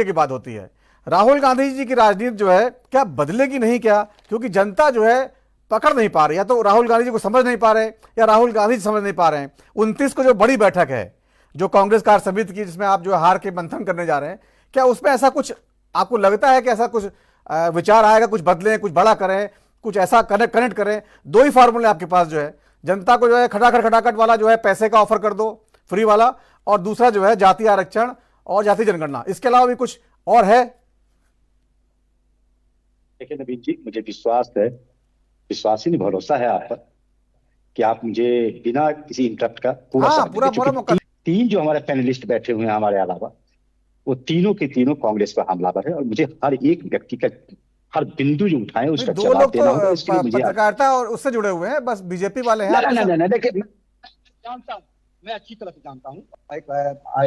की बात होती है। राहुल गांधी जी की राजनीति जो है क्या बदलेगी नहीं क्या? क्योंकि जनता जो है पकड़ नहीं पा रही, या तो राहुल गांधी जी को समझ नहीं पा रहे या राहुल गांधी जी समझ नहीं पा रहे हैं। 29 को जो बड़ी बैठक है जो कांग्रेस कार्य समिति की, जिसमें आप जो हार के मंथन करने जा रहे हैं, क्या उसमें ऐसा कुछ आपको लगता है कि ऐसा कुछ विचार आएगा, कुछ बदलें, कुछ बड़ा करें, कुछ ऐसा कनेक्ट करें? दो ही फार्मूले आपके पास जो है, जनता को जो है खटाखट वाला जो है पैसे का ऑफर कर दो, फ्री वाला, और दूसरा जो है जातीय आरक्षण और जातीय जनगणना। इसके अलावा भी कुछ और है? देखिए नवीन जी, मुझे विश्वास है, विश्वास ही नहीं भरोसा है आप पर कि आप मुझे बिना किसी इंटरप्ट का पूरा मौका। तीन जो हमारे पैनलिस्ट बैठे हुए हैं हमारे अलावा, वो तीनों के तीनों कांग्रेस पर हमलावर है और मुझे हर एक व्यक्ति का हर बिंदु जो उठाए उसका जवाब देना होगा। इसलिए मुझे पत्रकारिता और उससे जुड़े हुए हैं, बस बीजेपी वाले हैं। नहीं, देखिए जानता हूँ, मैं अच्छी तरह से जानता हूँ।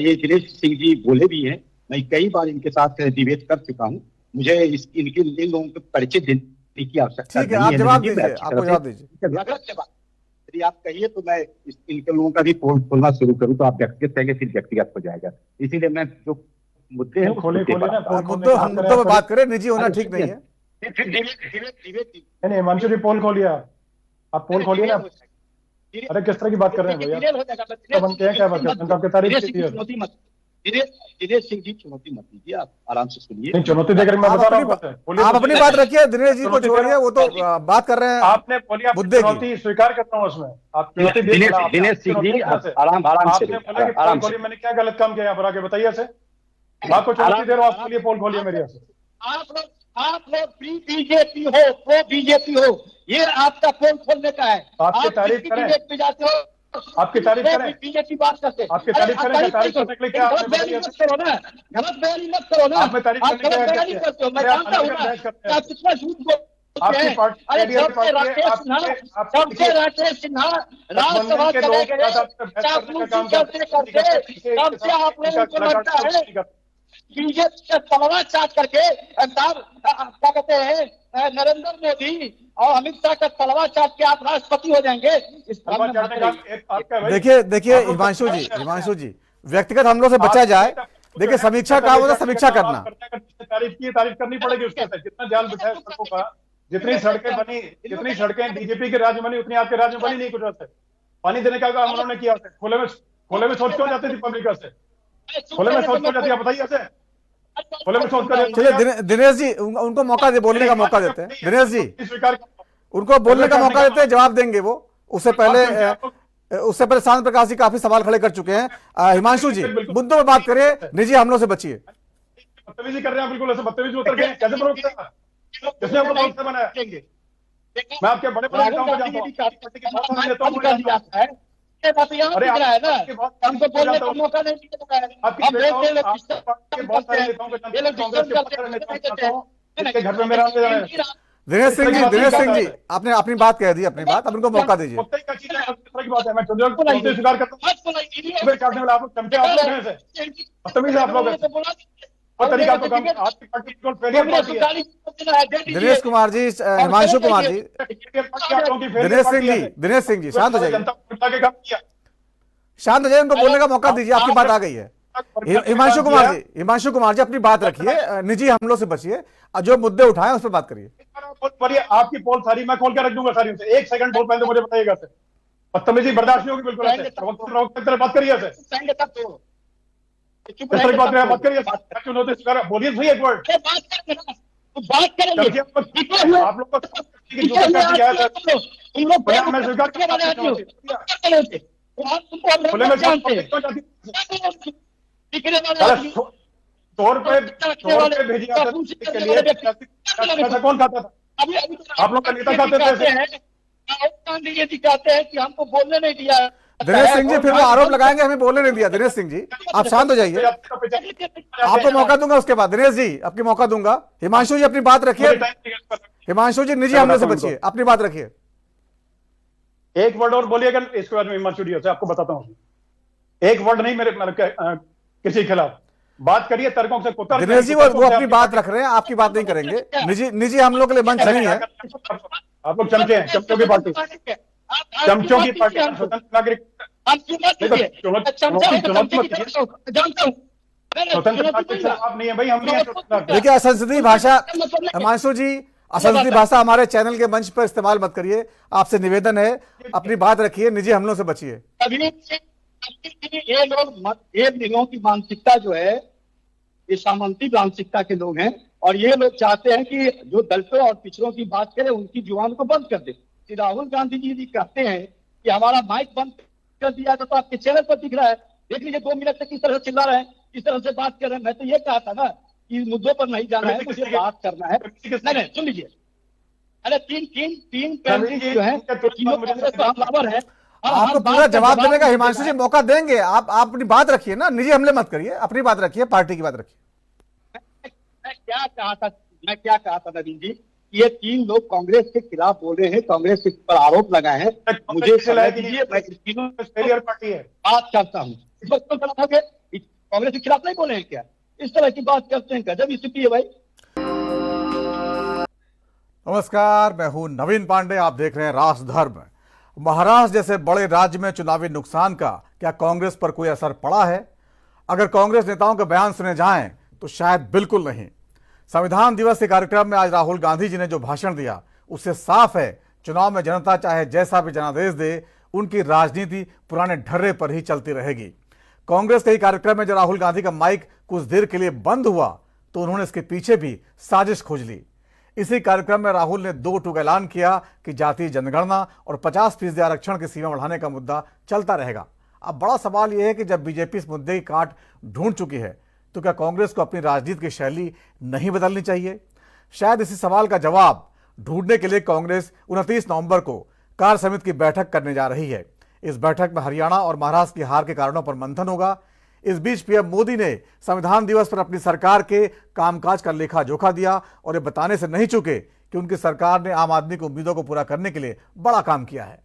ये दिनेश सिंह जी बोले भी हैं, मैं कई बार इनके साथ डिबेट कर चुका हूँ। मुझे इनके इन लोगों के परिचय देने की आवश्यकता नहीं है। आप जवाब दीजिए, आपको जवाब दीजिए। यदि आप कहिए तो मैं इनके लोगों का भी पोल खोलना शुरू करूं तो आप व्यक्तिगत कहेंगे, फिर व्यक्तिगत हो जाएगा। इसीलिए मैं जो मुद्दे हैं मुद्दों पे बात करें, निजी होना ठीक नहीं है। नहीं, हिमांशु जी पोल खोलिए, आप पोल खोलिए ना। अरे किस तरह की बात कर रहे हैं भैया? बनते हैं क्या बात करते हैं? आपकी तारीफ की है। दिनेश सिंह जी, चुनौती मत दीजिए, आप आराम से सुनिए। नहीं, चुनौती देकर मैं बता रहा हूँ। आप अपनी बात रखिए, दिनेश जी को छोड़िए, वो तो बात कर रहे हैं। आपने बोलिए चुनौती स्वीकार करता हूँ उसमें। आप चुनौती दिनेश सिंह जी आराम से मैंने क्या गलत काम किया यहाँ पर आके बताइए से? आपको चुनौती दे रहा हूँ, आपके लिए पोल खोलिए मेरे यहाँ से। आप लोग प्री बीजेपी हो, प्रो बीजेपी हो, ये आपका पोल खोलने का है। आपकी तारीफ करें, आपकी तारीफ करें, बीजेपी बात करते, आपकी तारीफ करें, तारीफ करने के लिए क्या गलत बयानी मत करो ना, गलत बयानी मत करो ना। आप तारीफ गलत बयानी करते हो, मैं जानता हूँ ना आप कितना झूठ बोलते हैं। अरे सबसे राकेश सिन्हा राज्यसभा चले गए, चापलूसी करते करते सबसे आप लोगों को लगता है बीजेपी का तलवार चाट करके क्या कहते हैं नरेंद्र मोदी और अमित शाह का तलवार चाट के आप राष्ट्रपति हो जाएंगे। देखिए हिमांशु जी, व्यक्तिगत हमलों से बचा जाए। देखिए, समीक्षा का होता है, समीक्षा करना। तारीफ करनी पड़ेगी उसके साथ। जितना जाल बिछाया सड़कों का, जितनी सड़कें बीजेपी के राज्य बनी, उतनी आपके राज्य में बनी नहीं। कुछ वैसे पानी देने का काम उन्होंने किया, खुले में सोच क्यों जाती थी पब्लिक से? खुले में सोच क्यों जाती है बताइए ऐसे? खुले में सोच कर। चलिए दिनेश जी, उनको मौका दे, बोलने का मौका देते हैं। दिनेश जी, उनको बोलने का मौका देते हैं, जवाब देंगे वो। उससे पहले शांत प्रकाश जी काफी सवाल खड़े कर चुके हैं। हिमांशु जी, मुद्दों पर बात करिए, निजी हमलों से बचिए। बदतमीजी कर रहे हैं, बिल्कुल ऐसे बदतमीजी उतर गए। कैसे प्रोफेसर किसने आपको प्रोफेसर बनाया? मैं आपके बड़े बड़े नेताओं को जानता हूं। अरे हमको बोलने का मौका नहीं दिया। घर में मेरा दिनेश सिंह जी, आपने अपनी बात कह दी, अपनी बात, अब उनको मौका दीजिए। स्वीकार करता हूँ। दिनेश कुमार जी, हिमांशु कुमार जी, दिनेश सिंह जी शांत हो जाइए, शांत हो जाइए, उनको बोलने का मौका दीजिए। आपकी बात आ गई है। हिमांशु कुमार जी अपनी बात रखिए, निजी हमलों से बचिए, जो मुद्दे उठाए उस पर बात करिए। आपकी पोल सारी मैं खोल के रख दूंगा सारी। एक सेकंड बोल पहले मुझे बताइएगा सर। बदतमीजी बर्दाश्त नहीं होगी बिल्कुल। बात करिए सर, बात करिए, बोलिए सही एक वर्ड। बात करेंगे आप लोग को मैं स्वीकार कौन खाता था? आप लोग का नेता खाते थे। गांधी जी कहते हैं कि हमको बोलने नहीं दिया। दिनेश सिंह जी फिर वो आरोप लगाएंगे हमें बोलने नहीं दिया। दिनेश सिंह जी, आप शांत हो जाइए, आपको मौका दूंगा उसके बाद। दिनेश जी, आपकी मौका दूंगा। हिमांशु जी अपनी बात रखिए। हिमांशु जी, निजी हमले से बचिए, अपनी बात रखिए। एक वर्ड और बोलिएगा इसके बाद में हिमांशु जी से आपको बताता हूँ। एक वर्ड नहीं मेरे किसी के खिलाफ। बात करिए तर्कों से। दिनेश जी, वो अपनी बात रख रहे हैं, आपकी बात नहीं करेंगे। निजी हम लोग के लिए मंच नहीं है। आप लोग चमचे हैं, चमचों की पार्टी, चमचों की पार्टी। स्वतंत्र नागरिक स्वतंत्र भारत के खिलाफ आप नहीं है भाई, हम भी हैं स्वतंत्र भारत के। देखिए, असंसदीय भाषा, हिमांशु जी, असंसदीय भाषा हमारे चैनल के मंच पर इस्तेमाल मत करिए। आपसे निवेदन है, अपनी बात रखिए, निजी हमलों से बचिए। ये लोगों की मानसिकता जो है, ये सामंती मानसिकता के लोग हैं, और ये लोग चाहते हैं कि जो दलितों और पिछड़ों की बात करें उनकी जुबान को बंद कर दे। राहुल गांधी जी कहते हैं कि हमारा माइक बंद कर दिया तो आपके चैनल पर दिख रहा है, देख लीजिए 2 मिनट तक किस तरह से चिल्ला रहे हैं, किस तरह से बात कर रहे हैं। मैं तो ये कहा था ना कि मुद्दों पर नहीं जाना है, मुझे बात करना है। नहीं, सुन लीजिए, अरे तीन कैंडिडेट जो है, तीनों कांग्रेस पर हमलावर है। आपको पूरा जवाब देने का हिमांशु जी मौका देंगे। आप अपनी बात रखिए ना, निजी हमले मत करिए, अपनी बात रखिए, पार्टी की बात रखिए। मैं क्या कहा था नवीन जी, ये 3 लोग कांग्रेस के खिलाफ बोल रहे हैं, कांग्रेस पर आरोप लगाए हैं। मुझे समय दीजिए, मैं तीनों फेलियर पार्टी है, बात करता हूँ। इस वक्त कांग्रेस के खिलाफ नहीं बोले हैं क्या? इस तरह की बात करते हैं, गजब स्थिति है भाई। नमस्कार, मैं हूं नवीन पांडे, आप देख रहे हैं राष्ट्रधर्म। महाराष्ट्र जैसे बड़े राज्य में चुनावी नुकसान का क्या कांग्रेस पर कोई असर पड़ा है? अगर कांग्रेस नेताओं के बयान सुने जाएं तो शायद बिल्कुल नहीं। संविधान दिवस के कार्यक्रम में आज राहुल गांधी जी ने जो भाषण दिया, उससे साफ है चुनाव में जनता चाहे जैसा भी जनादेश दे, उनकी राजनीति पुराने ढर्रे पर ही चलती रहेगी। कांग्रेस के ही कार्यक्रम में जब राहुल गांधी का माइक कुछ देर के लिए बंद हुआ तो उन्होंने इसके पीछे भी साजिश खोज ली। इसी कार्यक्रम में राहुल ने 2 टूक ऐलान किया कि जातीय जनगणना और 50% आरक्षण की सीमा बढ़ाने का मुद्दा चलता रहेगा। अब बड़ा सवाल यह है कि जब बीजेपी इस मुद्दे की काट ढूंढ चुकी है तो क्या कांग्रेस को अपनी राजनीति की शैली नहीं बदलनी चाहिए? शायद इसी सवाल का जवाब ढूंढने के लिए कांग्रेस 29 नवंबर को कार्य समिति की बैठक करने जा रही है। इस बैठक में हरियाणा और महाराष्ट्र की हार के कारणों पर मंथन होगा। इस बीच पीएम मोदी ने संविधान दिवस पर अपनी सरकार के कामकाज का लेखा जोखा दिया और ये बताने से नहीं चूके कि उनकी सरकार ने आम आदमी की उम्मीदों को पूरा करने के लिए बड़ा काम किया है।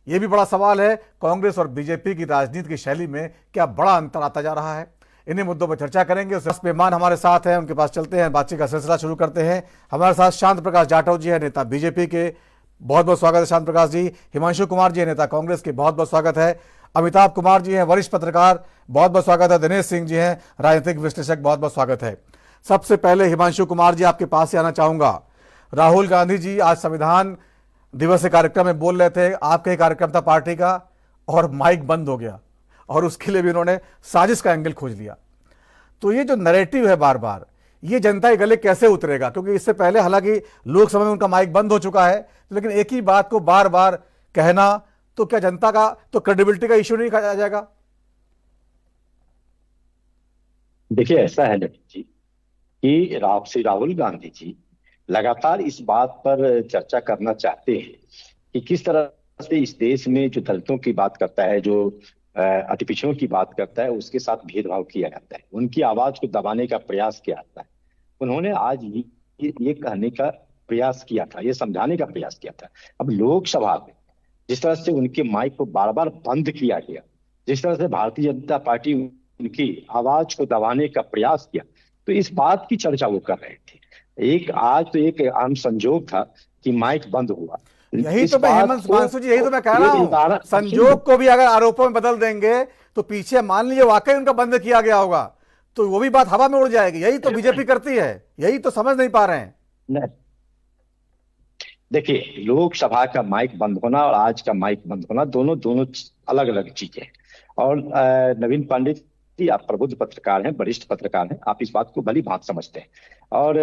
यह भी बड़ा सवाल है, कांग्रेस और बीजेपी की राजनीति की शैली में क्या बड़ा अंतर आता जा रहा है? इन्हीं मुद्दों पर चर्चा करेंगे। उस मेहमान हमारे साथ हैं, उनके पास चलते हैं, बातचीत का सिलसिला शुरू करते हैं। हमारे साथ शांत प्रकाश जाटव जी है, नेता बीजेपी के, बहुत बहुत स्वागत है शांत प्रकाश जी। हिमांशु कुमार जी है, नेता कांग्रेस के, बहुत बहुत स्वागत है। अमिताभ कुमार जी हैं, वरिष्ठ पत्रकार, बहुत बहुत स्वागत है। दिनेश सिंह जी हैं, राजनीतिक विश्लेषक, बहुत बहुत स्वागत है। सबसे पहले हिमांशु कुमार जी, आपके पास से आना चाहूंगा। राहुल गांधी जी आज संविधान दिवस के कार्यक्रम में बोल रहे थे, आपका ही कार्यक्रम था पार्टी का, और माइक बंद हो गया और उसके लिए भी उन्होंने साजिश का एंगल खोज लिया। तो ये जो नैरेटिव है बार बार, ये जनता के गले कैसे उतरेगा? क्योंकि इससे पहले हालांकि लोकसभा में उनका माइक बंद हो चुका है, लेकिन एक ही बात को बार बार कहना, तो क्या जनता का तो क्रेडिबिलिटी का इश्यू नहीं कहा जाएगा? देखिए, ऐसा है नवीन जी कि श्री राहुल गांधी जी लगातार इस बात पर चर्चा करना चाहते हैं कि किस तरह से इस देश में जो दलितों की बात करता है, जो अति पिछड़ों की बात करता है, उसके साथ भेदभाव किया जाता है, उनकी आवाज को दबाने का प्रयास किया जाता है। उन्होंने आज ये कहने का प्रयास किया था, ये समझाने का प्रयास किया था। अब लोकसभा में जिस तरह से उनके माइक को बार बार बंद किया गया, जिस तरह से भारतीय जनता पार्टी उनकी आवाज को दबाने का प्रयास किया, तो इस बात की चर्चा वो कर रहे थे। आज तो एक आम संजोग था कि माइक बंद हुआ। यही तो मैं हिमांशु जी, यही तो मैं कह रहा हूं, संजोग को भी अगर आरोपों में बदल देंगे तो पीछे मान लीजिए वाकई उनका बंद किया गया होगा तो वो भी बात हवा में उड़ जाएगी। यही तो बीजेपी करती है, यही तो समझ नहीं पा रहे हैं। नहीं, देखिए, लोकसभा का माइक बंद होना और आज का माइक बंद होना दोनों अलग अलग चीजें हैं। और नवीन पांडे जी, आप प्रबुद्ध पत्रकार हैं, वरिष्ठ पत्रकार हैं, आप इस बात को भली भांति समझते हैं। और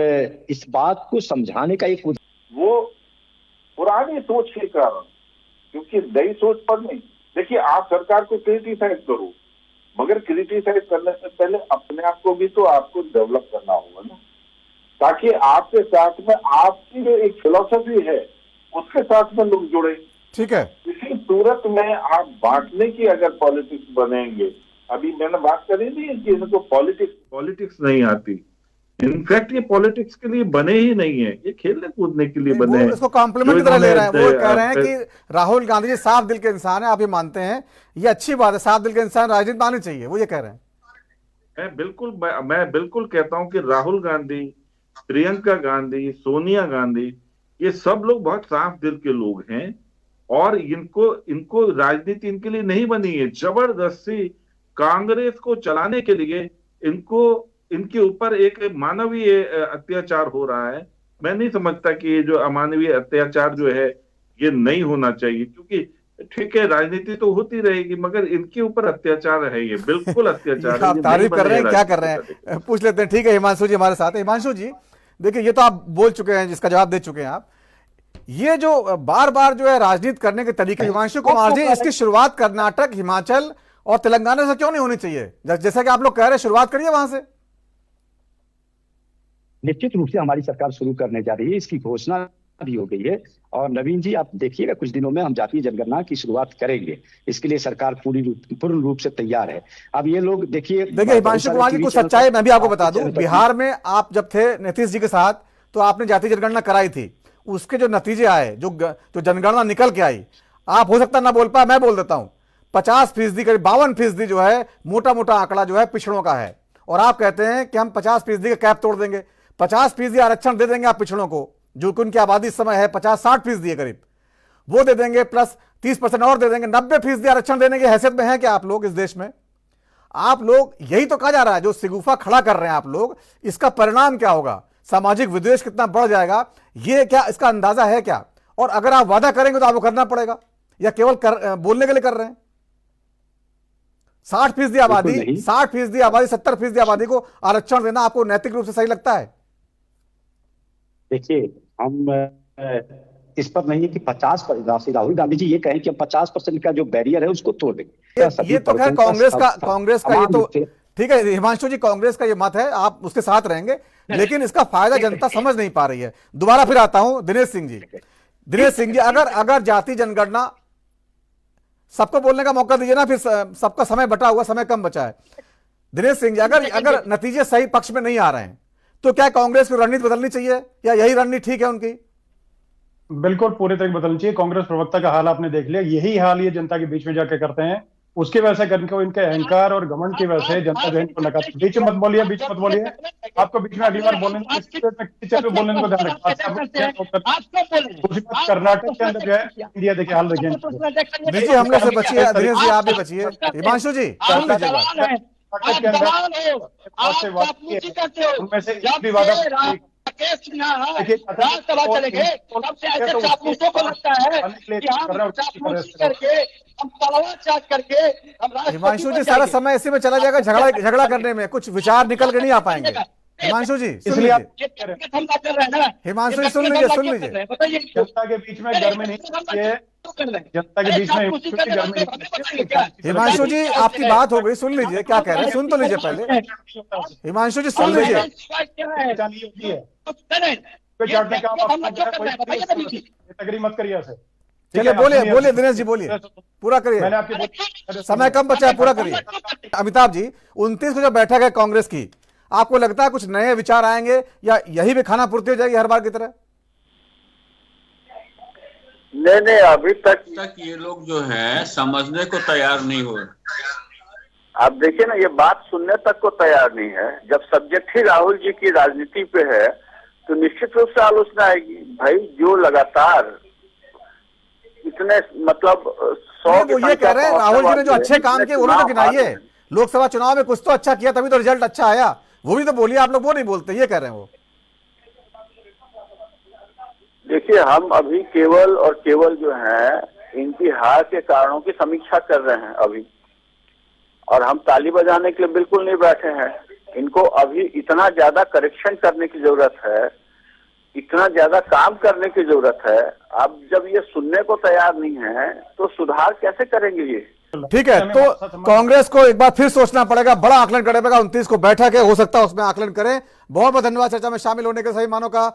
इस बात को समझाने का एक वो पुरानी सोच के कारण, क्योंकि नई सोच पर नहीं। देखिए, आप सरकार को क्रिटिसाइज करो, मगर क्रिटिसाइज करने से पहले अपने आप को भी तो आपको डेवलप करना होगा ना, ताकि आपके साथ में आपकी जो एक फिलॉसफी है उसके साथ में लोग जुड़े। ठीक है, इसी सूरत में आप बांटने की अगर पॉलिटिक्स बनेंगे, अभी मैंने बात करी थी कि इनको पॉलिटिक्स नहीं आती। इनफैक्ट ये पॉलिटिक्स के लिए बने ही नहीं है, ये खेलने कूदने के लिए बने हैं। इसको कॉम्प्लीमेंट की तरह ले रहे हैं। वो कह रहे हैं कि राहुल गांधी जी साफ दिल के इंसान है, आप ये मानते हैं, ये अच्छी बात है, साफ दिल के इंसान राजनीति में आनी चाहिए, वो ये कह रहे हैं। मैं बिल्कुल कहता हूं कि राहुल गांधी, प्रियंका गांधी, सोनिया गांधी, ये सब लोग बहुत साफ दिल के लोग हैं और इनको राजनीति इनके लिए नहीं बनी है। जबरदस्ती कांग्रेस को चलाने के लिए इनको इनके ऊपर एक मानवीय अत्याचार हो रहा है। मैं नहीं समझता कि ये जो अमानवीय अत्याचार जो है ये नहीं होना चाहिए, क्योंकि ठीक है राजनीति तो होती रहेगी मगर इनके ऊपर अत्याचार है, ये बिल्कुल अत्याचार है। आप ये तारीफ नहीं कर रहे हैं, बनेगा क्या कर राजनीति रहे का। हैं, पूछ लेते हैं। ठीक है, हिमांशु जी हमारे साथ है। हिमांशु जी देखिए, ये तो आप बोल चुके हैं, जिसका जवाब दे चुके हैं आप। ये जो बार बार जो है राजनीति करने के तरीके, हिमांशु कुमार जी, इसकी शुरुआत कर्नाटक, हिमाचल और तेलंगाना से क्यों नहीं होनी चाहिए? जैसा कि आप लोग कह रहे हैं, शुरुआत करिए वहां से। निश्चित रूप से हमारी सरकार शुरू करने जा रही है, इसकी घोषणा भी हो गई है। और नवीन जी आप देखिएगा कुछ दिनों में हम जातीय जनगणना की शुरुआत करेंगे। इसके लिए सरकार पूर्ण रूप से तैयार है। अब ये लोग देखिए हिमांशु कुमार जी, कुछ सच्चाई मैं भी आपको बता दूं, बिहार में आप जब थे नीतीश जी के साथ तो आपने जातीय जनगणना कराई थी। उसके जो नतीजे आए, जो जनगणना निकल के आई, आप हो सकता ना बोल पाए, मैं बोल देता हूं, 50% करीब 52% जो है मोटा मोटा आंकड़ा जो है पिछड़ों का है। और आप कहते हैं कि हम 50% का कैप तोड़ देंगे, 50% आरक्षण दे देंगे आप पिछड़ों को, जो कि उनकी आबादी इस समय है 50-60% है करीब, वो दे देंगे, प्लस 30% और दे देंगे। 90% आरक्षण देने की हैसियत में है क्या आप लोग इस देश में? आप लोग, यही तो कहा जा रहा है, जो सिगुफा खड़ा कर रहे हैं आप लोग, इसका परिणाम क्या होगा? सामाजिक विद्वेष कितना बढ़ जाएगा, ये क्या इसका अंदाजा है क्या? और अगर आप वादा करेंगे तो आपको करना पड़ेगा, या केवल बोलने के लिए कर रहे हैं? 60% आबादी, 70% आबादी को आरक्षण देना आपको नैतिक रूप से सही लगता है? देखिए, हम इस पर नहीं है कि 50%, राहुल गांधी जी ये कहें कि हम 50% का जो बैरियर है उसको तोड़ देंगे। ये तो खैर कांग्रेस का ये तो ठीक है हिमांशु जी, कांग्रेस का ये मत है, आप उसके साथ रहेंगे, लेकिन इसका फायदा जनता समझ नहीं पा रही है। दोबारा फिर आता हूं दिनेश सिंह जी। दिनेश सिंह जी, अगर जाति जनगणना, सबको बोलने का मौका दीजिए ना, फिर सबका समय बटा हुआ, समय कम बचा है। दिनेश सिंह जी, अगर नतीजे सही पक्ष में नहीं आ रहे हैं तो क्या कांग्रेस की रणनीति बदलनी चाहिए, या यही रणनीति ठीक है उनकी? बिल्कुल पूरी तरह बदलनी चाहिए। कांग्रेस प्रवक्ता का हाल आपने देख लिया, यही हाल ये जनता के बीच में जाके करते हैं। उसकी वजह से करके इनके अहंकार और घमंड की वजह से जनता जो इनको लगाती है। बीच में मत बोलिए, आपको बीच में अगली बार बोलने को ध्यान रखना। कर्नाटक के अंदर जो है इंडिया देखिए हाल देखिए, देखिए हम लोग से बचिए, दिनेश जी आप भी बचिए। हिमांशु जी सुन लीजिए बात। उनमें से एक भी वादा राज्यसभा चले गए, सबसे ऐसे चापलूसों को लगता है कि हम चापलूसी करके, हम तलवार चाट करके हम हिमांशु जी, सारा समय इसी में चला जाएगा, झगड़ा करने में, कुछ विचार निकल के नहीं आ पाएंगे। हिमांशु जी सुन लीजिए, हिमांशु जी सुन लीजिए। जनता के बीच में गर्मी नहीं, जनता के बीच में गर्मी नहीं। हिमांशु जी आपकी बात हो गई, सुन लीजिए क्या कह रहे हैं, सुन तो लीजिए पहले। हिमांशु जी सुन लीजिए। तगड़ी मत करिए ऐसे। चलिए बोलिए दिनेश जी, बोलिए, पूरा करिए, मैंने आपकी समय कम बचा है, पूरा करिए। अमिताभ जी, 29 को जो बैठक है कांग्रेस की, आपको लगता है कुछ नए विचार आएंगे, या यही भी खाना पूर्ति हो जाएगी हर बार की तरह? नहीं, अभी तक ये लोग जो है समझने को तैयार नहीं हुए। आप देखिए ना, ये बात सुनने तक को तैयार नहीं है। जब सब्जेक्ट ही राहुल जी की राजनीति पे है तो निश्चित रूप से आलोचना आएगी। भाई जो लगातार इतने मतलब 100 वो ये कह रहे हैं राहुल जी ने जो अच्छे काम किए उन्होंने गिनाइए, लोकसभा चुनाव में कुछ तो अच्छा किया तभी तो रिजल्ट अच्छा आया, वो भी तो बोलिए। आप लोग वो नहीं बोलते, ये कह रहे हैं वो। देखिए, हम अभी केवल और केवल जो है इनकी हार के कारणों की समीक्षा कर रहे हैं अभी, और हम ताली बजाने के लिए बिल्कुल नहीं बैठे हैं। इनको अभी इतना ज्यादा करेक्शन करने की जरूरत है, इतना ज्यादा काम करने की जरूरत है। अब जब ये सुनने को तैयार नहीं है तो सुधार कैसे करेंगे ये? ठीक है, तो कांग्रेस को एक बार फिर सोचना पड़ेगा, बड़ा आकलन करना पड़ेगा। 29 को बैठक है, हो सकता है उसमें आकलन करें। बहुत बहुत धन्यवाद चर्चा में शामिल होने के सभी मानों का।